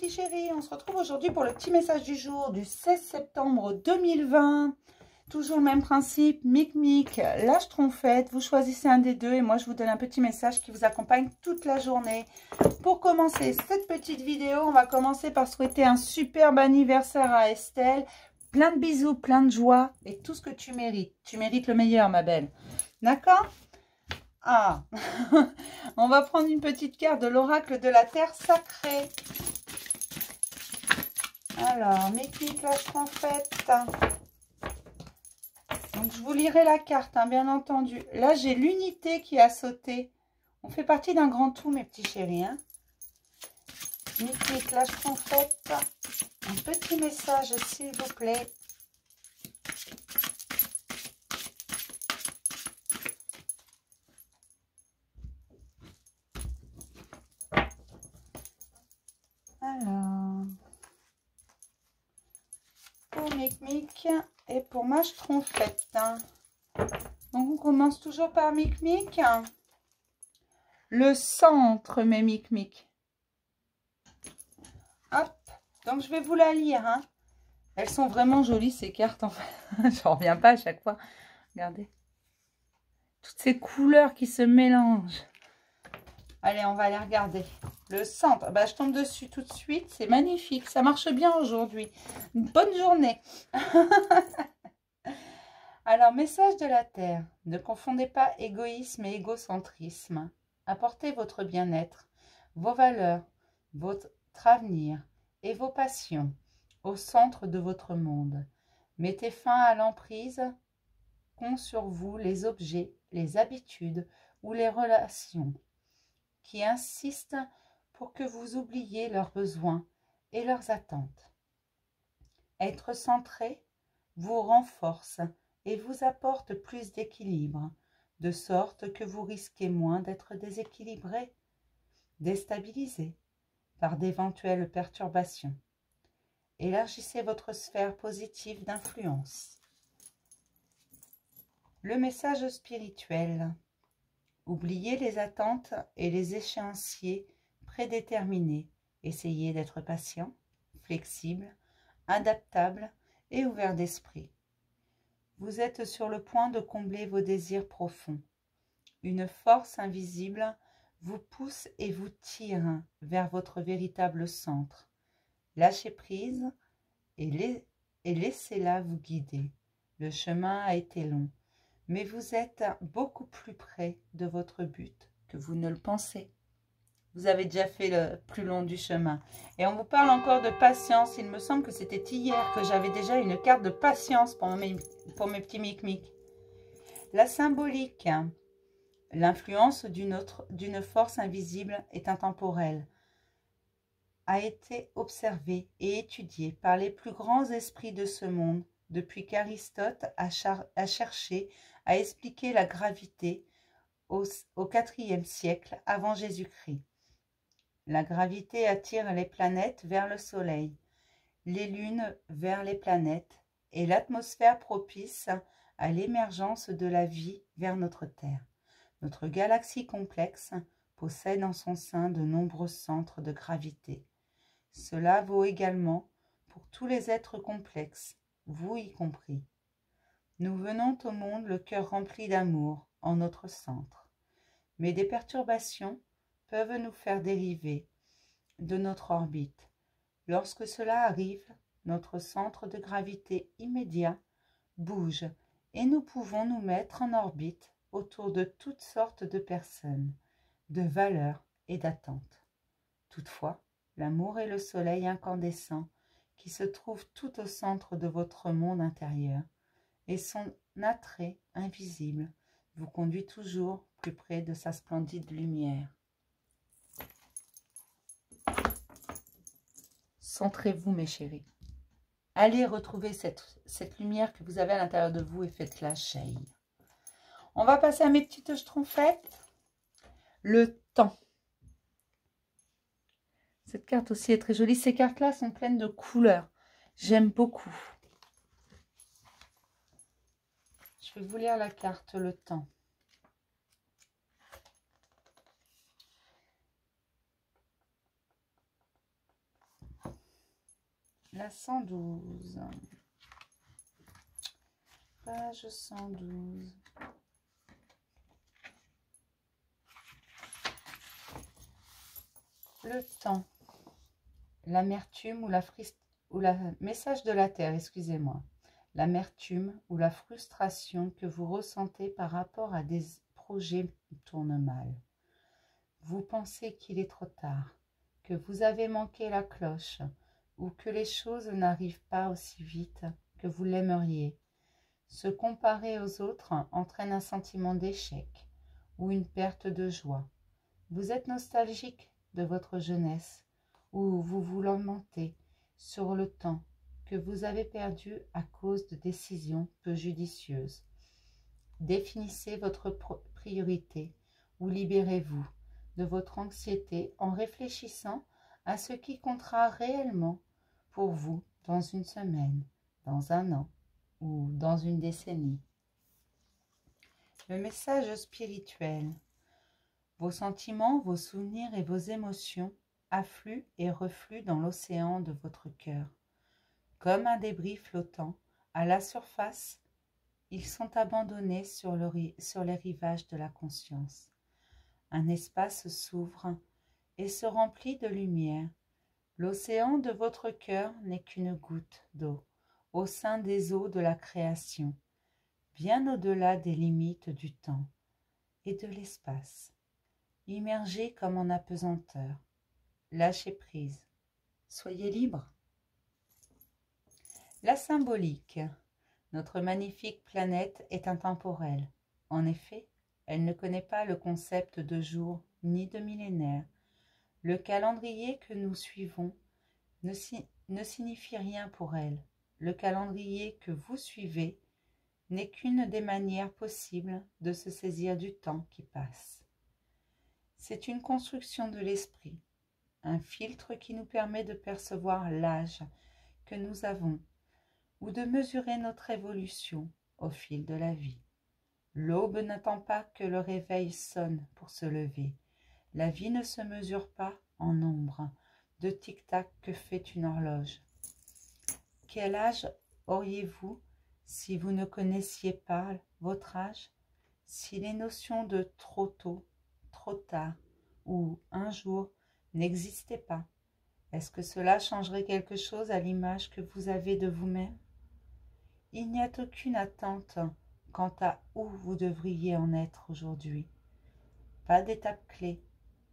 petits chéris, on se retrouve aujourd'hui pour le petit message du jour du 16 septembre 2020. Toujours le même principe, Mic, la Schtroumpfette. Vous choisissez un des deux et moi je vous donne un petit message qui vous accompagne toute la journée. Pour commencer cette petite vidéo, on va commencer par souhaiter un superbe anniversaire à Estelle. Plein de bisous, plein de joie et tout ce que tu mérites. Tu mérites le meilleur, ma belle. D'accord ? Ah, on va prendre une petite carte de l'oracle de la terre sacrée. Alors, Mic, la Schtroumpfette. Donc, je vous lirai la carte, hein, bien entendu. Là, j'ai l'unité qui a sauté. On fait partie d'un grand tout, mes petits chéris. Hein. Mic, la Schtroumpfette. Un petit message, s'il vous plaît. Alors, pour Mic et pour ma Schtroumpfette. Hein. Donc, on commence toujours par Mic. Le centre, mes Mic. Hop, donc je vais vous la lire. Hein. Elles sont vraiment jolies, ces cartes. En fait. J'en reviens pas à chaque fois. Regardez. Toutes ces couleurs qui se mélangent. Allez, on va aller regarder. Le centre, bah, je tombe dessus tout de suite. C'est magnifique. Ça marche bien aujourd'hui. Une bonne journée. Alors, message de la Terre. Ne confondez pas égoïsme et égocentrisme. Apportez votre bien-être, vos valeurs, votre avenir et vos passions au centre de votre monde. Mettez fin à l'emprise qu'ont sur vous les objets, les habitudes ou les relations qui insistent pour que vous oubliez leurs besoins et leurs attentes. Être centré vous renforce et vous apporte plus d'équilibre, de sorte que vous risquez moins d'être déséquilibré, déstabilisé par d'éventuelles perturbations. Élargissez votre sphère positive d'influence. Le message spirituel. Oubliez les attentes et les échéanciers prédéterminés. Essayez d'être patient, flexible, adaptable et ouvert d'esprit. Vous êtes sur le point de combler vos désirs profonds. Une force invisible vous pousse et vous tire vers votre véritable centre. Lâchez prise et laissez-la vous guider. Le chemin a été long, mais vous êtes beaucoup plus près de votre but que vous ne le pensez. Vous avez déjà fait le plus long du chemin. Et on vous parle encore de patience. Il me semble que c'était hier que j'avais déjà une carte de patience pour mes petits Mic. La symbolique. L'influence d'une force invisible est intemporelle. A été observée et étudiée par les plus grands esprits de ce monde depuis qu'Aristote a cherché à expliquer la gravité au IVe siècle avant Jésus-Christ. La gravité attire les planètes vers le Soleil, les lunes vers les planètes et l'atmosphère propice à l'émergence de la vie vers notre Terre. Notre galaxie complexe possède en son sein de nombreux centres de gravité. Cela vaut également pour tous les êtres complexes, vous y compris. Nous venons au monde le cœur rempli d'amour en notre centre. Mais des perturbations peuvent nous faire dériver de notre orbite. Lorsque cela arrive, notre centre de gravité immédiat bouge et nous pouvons nous mettre en orbite autour de toutes sortes de personnes, de valeurs et d'attentes. Toutefois, l'amour est le soleil incandescent qui se trouve tout au centre de votre monde intérieur et son attrait invisible vous conduit toujours plus près de sa splendide lumière. Centrez-vous, mes chéris. Allez retrouver cette lumière que vous avez à l'intérieur de vous et faites-la jaillir. On va passer à mes petites Schtroumpfettes. Le temps. Cette carte aussi est très jolie. Ces cartes-là sont pleines de couleurs. J'aime beaucoup. Je vais vous lire la carte, le temps. La 112. Page 112. Le temps. L'amertume ou la message de la terre, excusez-moi. L'amertume ou la frustration que vous ressentez par rapport à des projets tournent mal. Vous pensez qu'il est trop tard, que vous avez manqué la cloche ou que les choses n'arrivent pas aussi vite que vous l'aimeriez. Se comparer aux autres entraîne un sentiment d'échec ou une perte de joie. Vous êtes nostalgique de votre jeunesse ou vous vous lamentez sur le temps que vous avez perdu à cause de décisions peu judicieuses. Définissez votre priorité ou libérez-vous de votre anxiété en réfléchissant à ce qui comptera réellement pour vous dans une semaine, dans un an ou dans une décennie. Le message spirituel. Vos sentiments, vos souvenirs et vos émotions affluent et refluent dans l'océan de votre cœur. Comme un débris flottant à la surface, ils sont abandonnés sur les rivages de la conscience. Un espace s'ouvre et se remplit de lumière. L'océan de votre cœur n'est qu'une goutte d'eau au sein des eaux de la création, bien au-delà des limites du temps et de l'espace. Immergez comme en apesanteur. Lâchez prise. Soyez libre. La symbolique. Notre magnifique planète est intemporelle. En effet, elle ne connaît pas le concept de jour ni de millénaire. Le calendrier que nous suivons ne signifie rien pour elle. Le calendrier que vous suivez n'est qu'une des manières possibles de se saisir du temps qui passe. C'est une construction de l'esprit, un filtre qui nous permet de percevoir l'âge que nous avons ou de mesurer notre évolution au fil de la vie. L'aube n'attend pas que le réveil sonne pour se lever. La vie ne se mesure pas en nombre de tic-tac que fait une horloge. Quel âge auriez-vous si vous ne connaissiez pas votre âge? Si les notions de trop tôt, trop tard ou un jour n'existaient pas, est-ce que cela changerait quelque chose à l'image que vous avez de vous-même? Il n'y a aucune attente quant à où vous devriez en être aujourd'hui. Pas d'étape clé,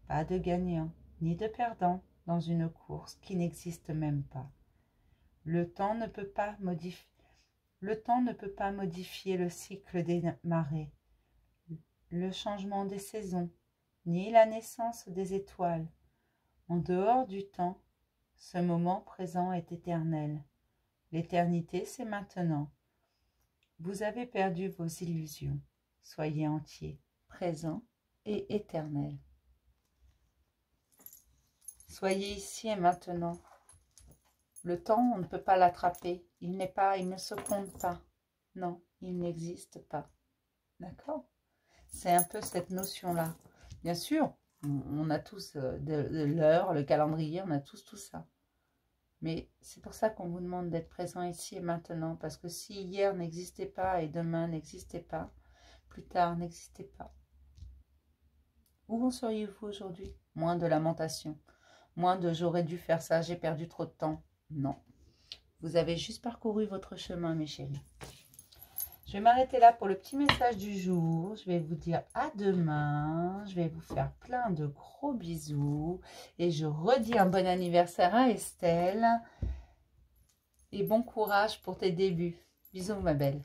pas de gagnant ni de perdant dans une course qui n'existe même pas. Le temps ne peut pas modifier le cycle des marées, le changement des saisons, ni la naissance des étoiles. En dehors du temps, ce moment présent est éternel. L'éternité, c'est maintenant. Vous avez perdu vos illusions. Soyez entier, présent et éternel. Soyez ici et maintenant. Le temps, on ne peut pas l'attraper. Il ne se compte pas. Non, il n'existe pas. D'accord? C'est un peu cette notion-là. Bien sûr, on a tous de l'heure, le calendrier, on a tous tout ça. Mais c'est pour ça qu'on vous demande d'être présent ici et maintenant. Parce que si hier n'existait pas et demain n'existait pas, plus tard n'existait pas, où en seriez-vous aujourd'hui? Moins de lamentation, moins de j'aurais dû faire ça, j'ai perdu trop de temps. Non. Vous avez juste parcouru votre chemin, mes chéris. Je vais m'arrêter là pour le petit message du jour. Je vais vous dire à demain. Je vais vous faire plein de gros bisous. Et je redis un bon anniversaire à Estelle. Et bon courage pour tes débuts. Bisous, ma belle.